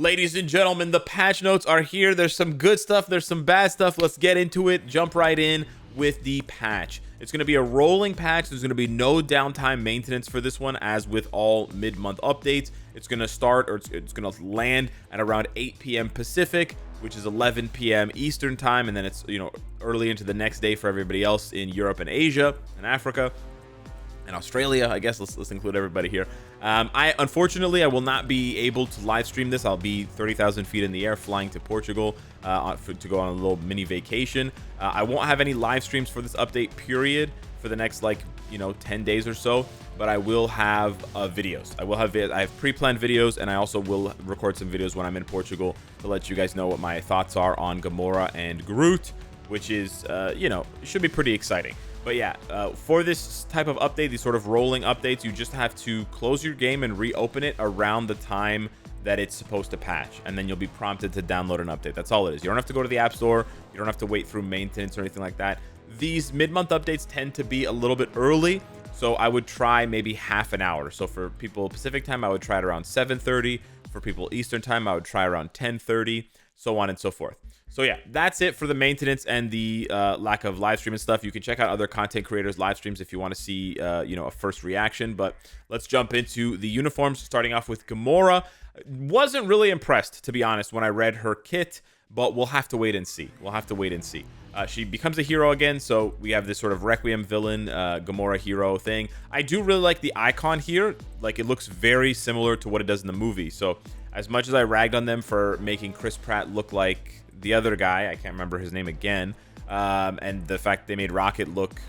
Ladies and gentlemen, the patch notes are here. There's some good stuff, there's some bad stuff. Let's get into it. Jump right in with the patch. It's going to be a rolling patch. There's going to be no downtime maintenance for this one, as with all mid-month updates. It's going to start, or it's going to land at around 8 p.m. Pacific, which is 11 p.m. Eastern time, and then it's, you know, early into the next day for everybody else in Europe and Asia and Africa and Australia. I guess let's include everybody here. Unfortunately, I will not be able to live stream this. I'll be 30,000 feet in the air flying to Portugal to go on a little mini vacation. I won't have any live streams for this update period for the next, like, you know, 10 days or so, but I will have videos. I have pre-planned videos, and I also will record some videos when I'm in Portugal to let you guys know what my thoughts are on Gamora and Groot, which is, you know, it should be pretty exciting. But yeah, for this type of update, these sort of rolling updates, you just have to close your game and reopen it around the time that it's supposed to patch, and then you'll be prompted to download an update. That's all it is. You don't have to go to the App Store. You don't have to wait through maintenance or anything like that. These mid-month updates tend to be a little bit early, so I would try maybe half an hour. So for people Pacific time, I would try it around 7:30. For people Eastern time, I would try around 10:30, so on and so forth. So yeah, that's it for the maintenance and the lack of live stream and stuff. You can check out other content creators' live streams if you want to see, you know, a first reaction. But let's jump into the uniforms, starting off with Gamora. Wasn't really impressed, to be honest, when I read her kit, but we'll have to wait and see. She becomes a hero again, so we have this sort of Requiem villain, Gamora hero thing. I do really like the icon here. Like, it looks very similar to what it does in the movie. So as much as I ragged on them for making Chris Pratt look like the other guy, I can't remember his name again, and the fact they made Rocket look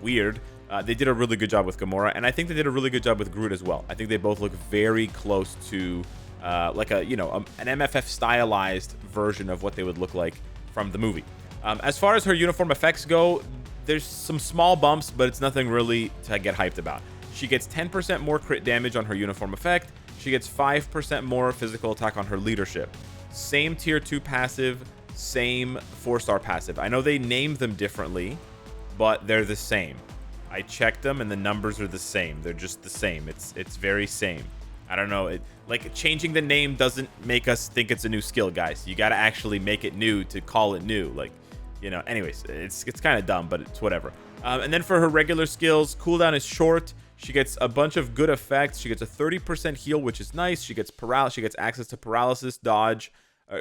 weird, they did a really good job with Gamora, and I think they did a really good job with Groot as well. I think they both look very close to like a, you know, an MFF stylized version of what they would look like from the movie. As far as her uniform effects go, there's some small bumps, but it's nothing really to get hyped about. She gets 10% more crit damage on her uniform effect. She gets 5% more physical attack on her leadership. Same tier 2 passive, same 4-star passive. I know they named them differently, but they're the same. I checked them and the numbers are the same. They're just the same. It's very same. I don't know. Like, changing the name doesn't make us think it's a new skill, guys. You got to actually make it new to call it new. Like, you know, anyways, it's kind of dumb, but it's whatever. And then for her regular skills, cooldown is short. She gets a bunch of good effects. She gets a 30% heal, which is nice. She gets access to paralysis, dodge,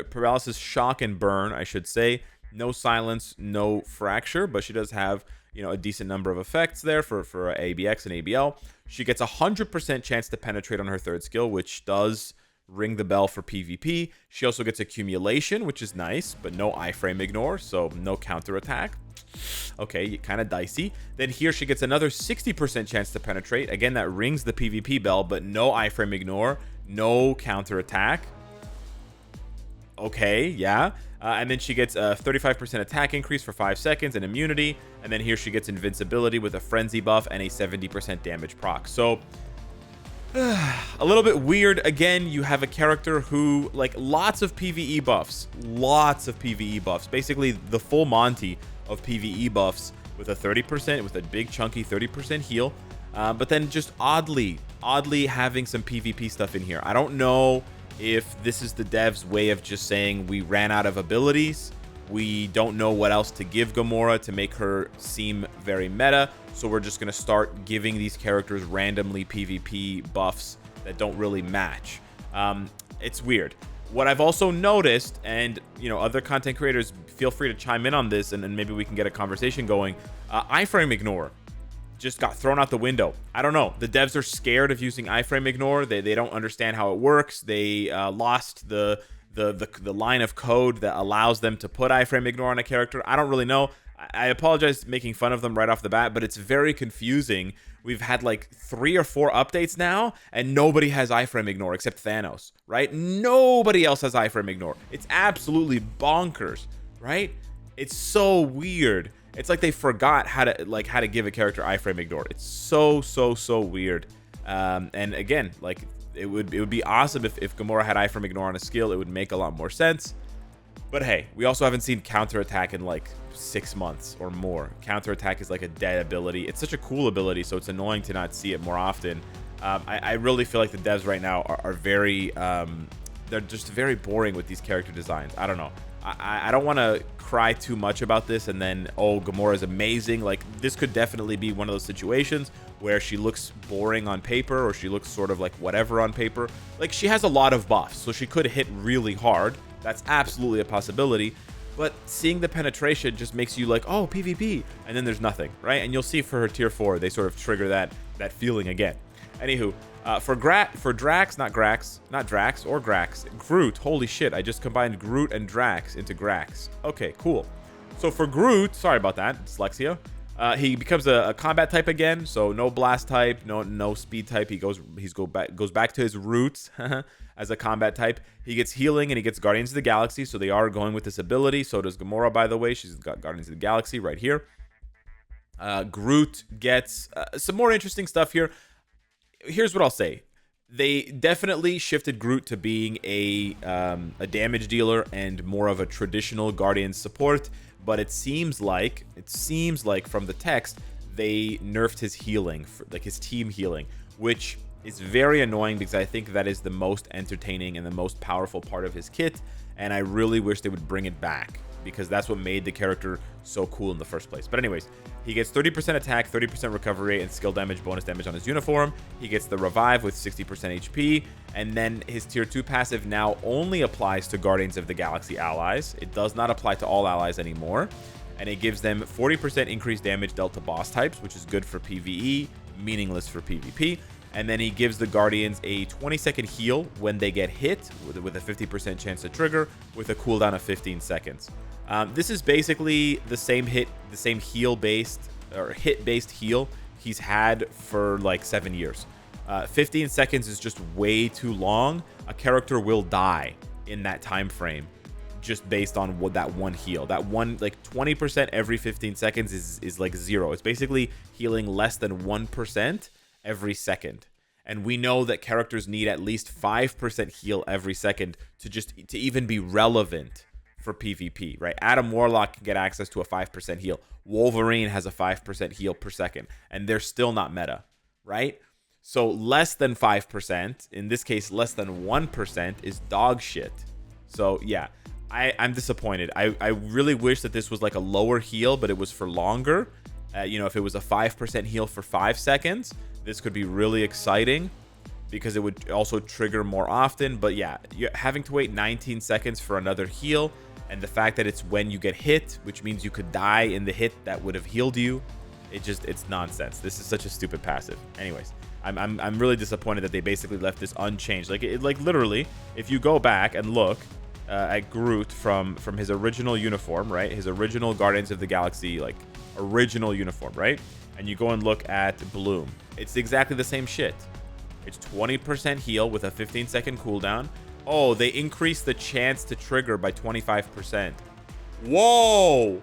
paralysis, shock, and burn, I should say. No silence, no fracture, but she does have, you know, a decent number of effects there for ABX and ABL. She gets a 100% chance to penetrate on her third skill, which does ring the bell for PvP. She also gets accumulation, which is nice, but no iframe ignore, so no counter attack. Okay, kind of dicey. Then here she gets another 60% chance to penetrate. Again, that rings the PvP bell, but no iframe ignore, no counter attack. Okay, yeah. And then she gets a 35% attack increase for 5 seconds and immunity. And then here she gets invincibility with a frenzy buff and a 70% damage proc. So a little bit weird. Again, you have a character who, like, lots of PvE buffs. Basically the full Monty of PvE buffs with a 30%, with a big chunky 30% heal. But then just oddly having some PvP stuff in here. I don't know if this is the devs' way of just saying we ran out of abilities. We don't know what else to give Gamora to make her seem very meta, so we're just going to start giving these characters randomly PvP buffs that don't really match. It's weird. What I've also noticed, and, you know, other content creators, feel free to chime in on this, and maybe we can get a conversation going. Iframe ignore just got thrown out the window. I don't know. The devs are scared of using iframe ignore. They don't understand how it works. They lost the line of code that allows them to put iframe ignore on a character. I don't really know. I apologize making fun of them right off the bat, but it's very confusing. We've had like 3 or 4 updates now, and nobody has iframe ignore except Thanos, right? Nobody else has iframe ignore. It's absolutely bonkers, right? It's so weird. It's like they forgot how to give a character iframe ignore. It's so weird. And again, like, it would be awesome if Gamora had iframe ignore on a skill. It would make a lot more sense. But hey, we also haven't seen counterattack in like 6 months or more. Counterattack is like a dead ability. It's such a cool ability, so it's annoying to not see it more often. I really feel like the devs right now are very they're just very boring with these character designs. I don't know. I don't want to cry too much about this and then, oh, Gamora is amazing. Like, this could definitely be one of those situations where she looks boring on paper, or she looks sort of like whatever on paper. Like, she has a lot of buffs, so she could hit really hard. That's absolutely a possibility. But seeing the penetration just makes you like, oh, PvP, and then there's nothing, right? And you'll see for her tier 4, they sort of trigger that feeling again. Anywho, for Drax, not Grax, not Drax or Grax, Groot. Holy shit, I just combined Groot and Drax into Grax. Okay, cool. So for Groot, sorry about that, dyslexia. He becomes a combat type again, so no blast type, no speed type. He goes back to his roots as a combat type. He gets healing and he gets Guardians of the Galaxy, so they are going with this ability. So does Gamora, by the way. She's got Guardians of the Galaxy right here. Groot gets some more interesting stuff here. Here's what I'll say. They definitely shifted Groot to being a damage dealer and more of a traditional Guardian support, but it seems like from the text they nerfed his healing, like his team healing, which is very annoying because I think that is the most entertaining and the most powerful part of his kit, and I really wish they would bring it back because that's what made the character so cool in the first place. But anyways, he gets 30% attack, 30% recovery rate, and skill damage bonus damage on his uniform. He gets the revive with 60% HP, and then his tier 2 passive now only applies to Guardians of the Galaxy allies. It does not apply to all allies anymore, and it gives them 40% increased damage dealt to boss types, which is good for PvE, meaningless for PvP. And then he gives the Guardians a 20-second heal when they get hit with a 50% chance to trigger with a cooldown of 15 seconds. This is basically the same hit-based heal he's had for like 7 years. 15 seconds is just way too long. A character will die in that time frame just based on what that one heal. That one, like 20% every 15 seconds is like 0. It's basically healing less than 1% every second. And we know that characters need at least 5% heal every second to even be relevant for PvP, right? Adam Warlock can get access to a 5% heal. Wolverine has a 5% heal per second, and they're still not meta, right? So less than 5%, in this case, less than 1% is dog shit. So yeah, I'm disappointed. I really wish that this was like a lower heal, but it was for longer. If it was a 5% heal for 5 seconds, this could be really exciting because it would also trigger more often. But yeah, you're having to wait 19 seconds for another heal, and the fact that it's when you get hit, which means you could die in the hit that would have healed you, it's nonsense. This is such a stupid passive. Anyways, I'm really disappointed that they basically left this unchanged. Like literally, if you go back and look at Groot from his original uniform, right? His original Guardians of the Galaxy, like original uniform, right? And you go and look at Bloom, it's exactly the same shit. It's 20% heal with a 15-second cooldown. Oh, they increased the chance to trigger by 25%. Whoa,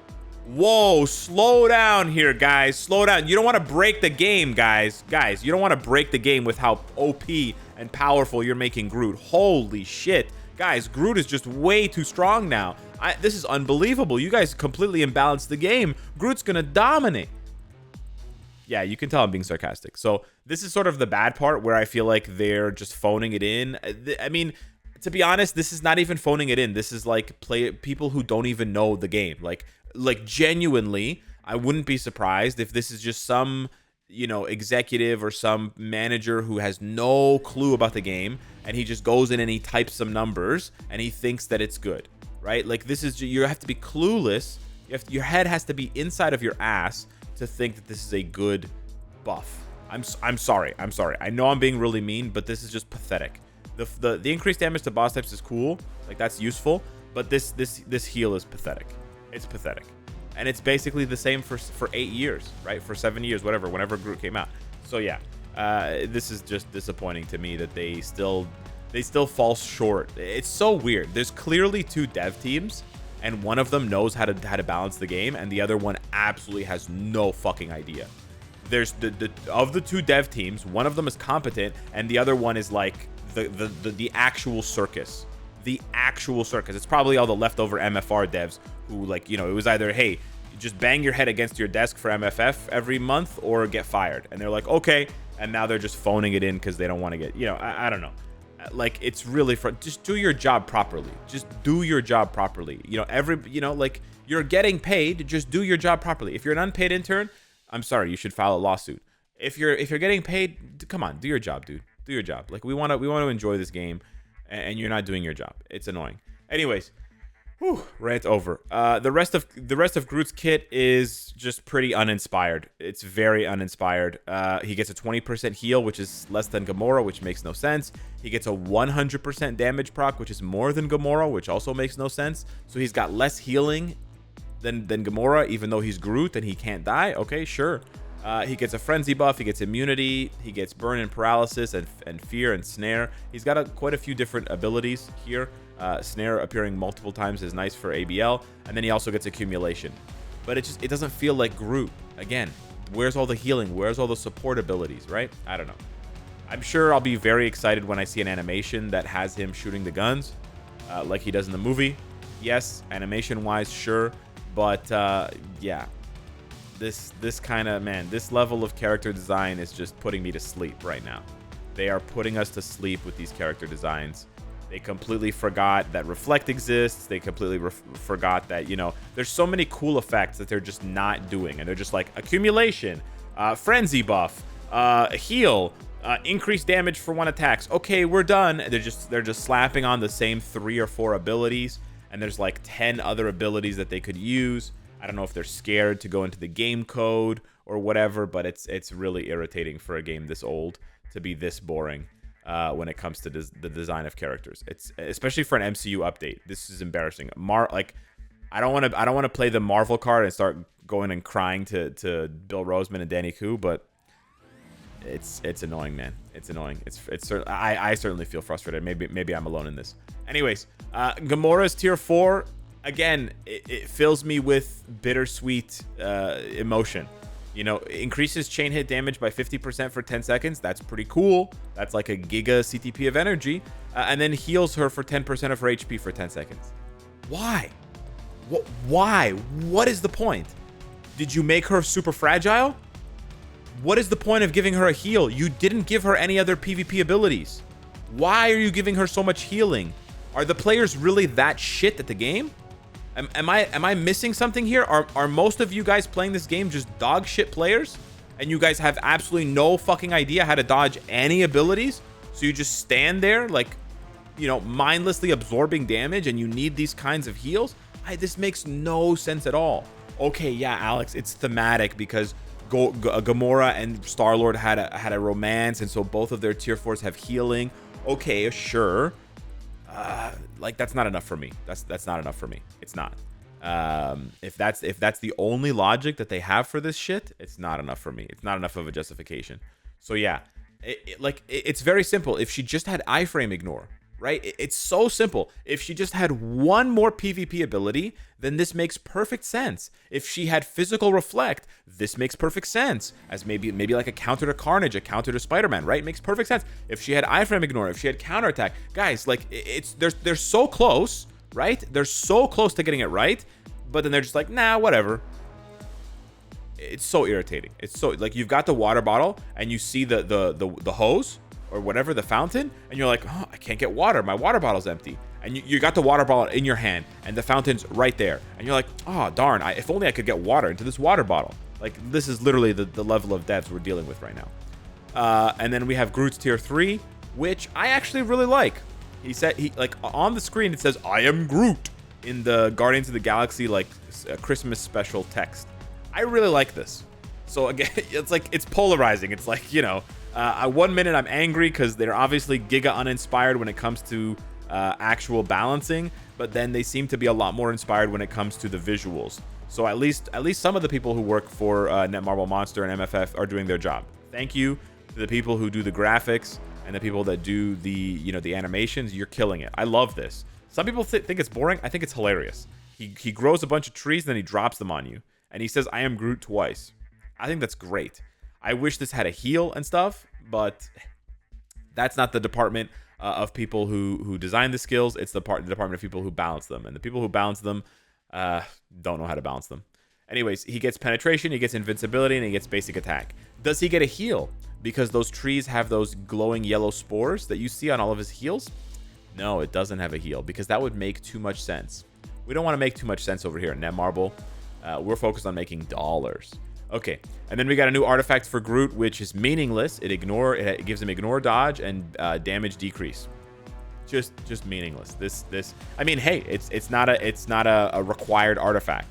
slow down here, guys. Slow down. You don't want to break the game, guys. You don't want to break the game with how OP and powerful you're making Groot. Holy shit. Guys, Groot is just way too strong now. This is unbelievable. You guys completely imbalanced the game. Groot's gonna dominate. Yeah, you can tell I'm being sarcastic. So this is sort of the bad part where I feel like they're just phoning it in. I mean, to be honest, this is not even phoning it in. This is like people who don't even know the game. Like genuinely, I wouldn't be surprised if this is just some, executive or some manager who has no clue about the game, and he just goes in and he types some numbers and he thinks that it's good, right? Like you have to be clueless. Your head has to be inside of your ass to think that this is a good buff. I'm sorry. I know I'm being really mean, but this is just pathetic. The increased damage to boss types is cool, like that's useful, but this heal is pathetic. It's pathetic, and it's basically the same for 8 years, right? For 7 years, whenever Groot came out. So yeah, this is just disappointing to me that they still fall short. It's so weird. There's clearly 2 dev teams, and one of them knows how to balance the game, and the other one absolutely has no fucking idea. There's of the 2 dev teams, one of them is competent, and the other one is like the actual circus. The actual circus. It's probably all the leftover MFR devs who, it was either, hey, just bang your head against your desk for MFF every month or get fired. And they're like, okay. And now they're just phoning it in because they don't want to get, I don't know. like it's really just do your job properly. Just do your job properly. You know, like you're getting paid, just do your job properly. If you're an unpaid intern, I'm sorry, you should file a lawsuit. If you're getting paid, come on, do your job, dude. Do your job. Like we want to enjoy this game, and you're not doing your job. It's annoying. Anyways, whew, rant over. The rest of Groot's kit is just pretty uninspired. It's very uninspired. He gets a 20% heal, which is less than Gamora, which makes no sense. He gets a 100% damage proc, which is more than Gamora, which also makes no sense. So he's got less healing than Gamora, even though he's Groot and he can't die. Okay, sure. He gets a frenzy buff, he gets immunity, he gets burn and paralysis and fear and snare. He's got quite a few different abilities here. Snare appearing multiple times is nice for ABL, and then he also gets accumulation. But it doesn't feel like Groot. Again, where's all the healing? Where's all the support abilities, right? I don't know. I'm sure I'll be very excited when I see an animation that has him shooting the guns like he does in the movie. Yes, animation-wise, sure. But yeah, this kind of, man, this level of character design is just putting me to sleep right now. They are putting us to sleep with these character designs. They completely forgot that reflect exists. They completely forgot that, you know, there's so many cool effects that they're just not doing. And they're just like accumulation, frenzy buff, heal, increased damage for one attacks. Okay, we're done. They're just slapping on the same 3 or 4 abilities. And there's like 10 other abilities that they could use. I don't know if they're scared to go into the game code or whatever, but it's really irritating for a game this old to be this boring when it comes to the design of characters. It's especially for an MCU update. This is embarrassing. Like I don't want to play the Marvel card and start going and crying to Bill Roseman and Danny Koo, but it's annoying, man. It's annoying. I certainly feel frustrated. Maybe I'm alone in this. Anyways, Gamora's tier 4. Again, it fills me with bittersweet emotion. You know, increases chain hit damage by 50% for 10 seconds. That's pretty cool. That's like a giga CTP of energy. And then heals her for 10% of her HP for 10 seconds. Why? Why? What is the point? Did you make her super fragile? What is the point of giving her a heal? You didn't give her any other PvP abilities. Why are you giving her so much healing? Are the players really that shit at the game? Am I missing something here? Are most of you guys playing this game just dog shit players? And you guys have absolutely no fucking idea how to dodge any abilities? So you just stand there like, you know, mindlessly absorbing damage and you need these kinds of heals? This makes no sense at all. Okay, yeah, Alex, it's thematic because Gamora and Star-Lord had a romance, and so both of their tier 4s have healing. Okay, sure. Like that's not enough for me. That's not enough for me. It's not. If that's the only logic that they have for this shit, it's not enough for me. It's not enough of a justification. So yeah, it's very simple. If she just had iframe ignore, right? It's so simple. If she just had one more PvP ability, then this makes perfect sense. If she had physical reflect, this makes perfect sense. As maybe like a counter to Carnage, a counter to Spider-Man, right? It makes perfect sense. If she had iframe ignore, if she had counterattack, guys, like they're so close, right? They're so close to getting it right, but then they're just like, nah, whatever. It's so irritating. It's so like you've got the water bottle and you see the hose or whatever, the fountain, and you're like, oh, I can't get water. My water bottle's empty. And you got the water bottle in your hand and the fountain's right there. And you're like, oh, darn, if only I could get water into this water bottle. Like, this is literally the level of devs we're dealing with right now. And then we have Groot's tier 3, which I actually really like. He said, like, on the screen, it says, I am Groot in the Guardians of the Galaxy, like, Christmas special text. I really like this. So, again, it's like, it's polarizing. It's like, you know, 1 minute I'm angry because they're obviously giga uninspired when it comes to actual balancing, but then they seem to be a lot more inspired when it comes to the visuals. So at least some of the people who work for Netmarble Monster and MFF are doing their job. Thank you to the people who do the graphics and the people that do the, you know, the animations. You're killing it. I love this. Some people think it's boring. I think it's hilarious. He grows a bunch of trees and then he drops them on you, and he says, I am Groot twice. I think that's great. I wish this had a heal and stuff, but that's not the department of people who design the skills. It's the department of people who balance them, and the people who balance them don't know how to balance them. Anyways, he gets penetration, he gets invincibility, and he gets basic attack. Does he get a heal? Because those trees have those glowing yellow spores that you see on all of his heals. No, it doesn't have a heal, because that would make too much sense. We don't want to make too much sense over here at Netmarble. We're focused on making dollars. Okay, and then we got a new artifact for Groot, which is meaningless. It gives him ignore dodge and damage decrease. Just meaningless. I mean, hey, it's not a required artifact.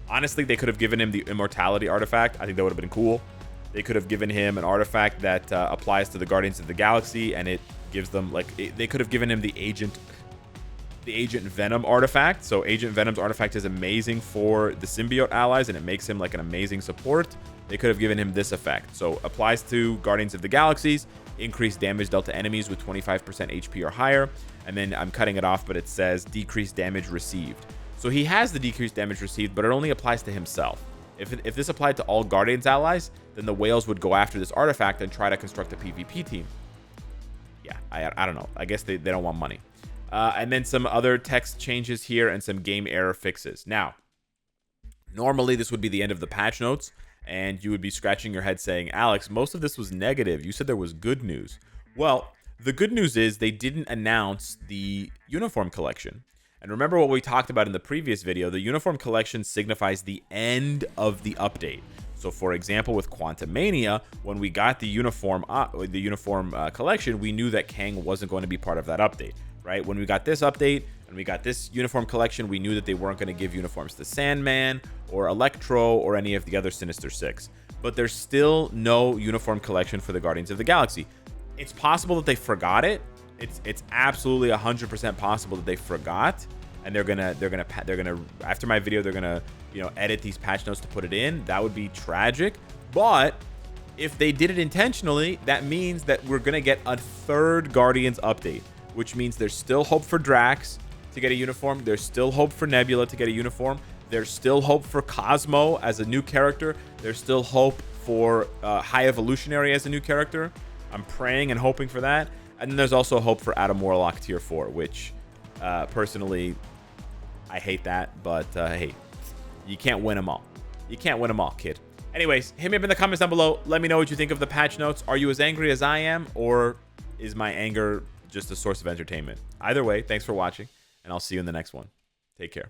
Honestly, they could have given him the immortality artifact. I think that would have been cool. They could have given him an artifact that applies to the Guardians of the Galaxy, and it gives them they could have given him the Agent Venom artifact. So Agent Venom's artifact is amazing for the symbiote allies, and it makes him like an amazing support. They could have given him this effect. So applies to Guardians of the Galaxies, increased damage dealt to enemies with 25% HP or higher. And then I'm cutting it off, but it says decreased damage received. So he has the decreased damage received, but it only applies to himself. If this applied to all Guardians allies, then the whales would go after this artifact and try to construct a PvP team. Yeah, I don't know. I guess they don't want money. And then some other text changes here and some game error fixes. Now, normally this would be the end of the patch notes, and you would be scratching your head saying, Alex, most of this was negative. You said there was good news. Well, the good news is they didn't announce the uniform collection. And remember what we talked about in the previous video, the uniform collection signifies the end of the update. So for example, with Quantumania, when we got the uniform collection, we knew that Kang wasn't going to be part of that update, right? When we got this update and we got this uniform collection, we knew that they weren't going to give uniforms to Sandman or Electro or any of the other Sinister Six. But there's still no uniform collection for the Guardians of the Galaxy. It's possible that they forgot it. It's absolutely 100% possible that they forgot, and they're gonna after my video they're gonna edit these patch notes to put it in. That would be tragic. But if they did it intentionally, that means that we're gonna get a third Guardians update, which means there's still hope for Drax to get a uniform. There's still hope for Nebula to get a uniform. There's still hope for Cosmo as a new character. There's still hope for High Evolutionary as a new character. I'm praying and hoping for that. And then there's also hope for Adam Warlock tier 4, which personally, I hate that. But hey, you can't win them all. You can't win them all, kid. Anyways, hit me up in the comments down below. Let me know what you think of the patch notes. Are you as angry as I am, or is my anger just a source of entertainment? Either way, thanks for watching, and I'll see you in the next one. Take care.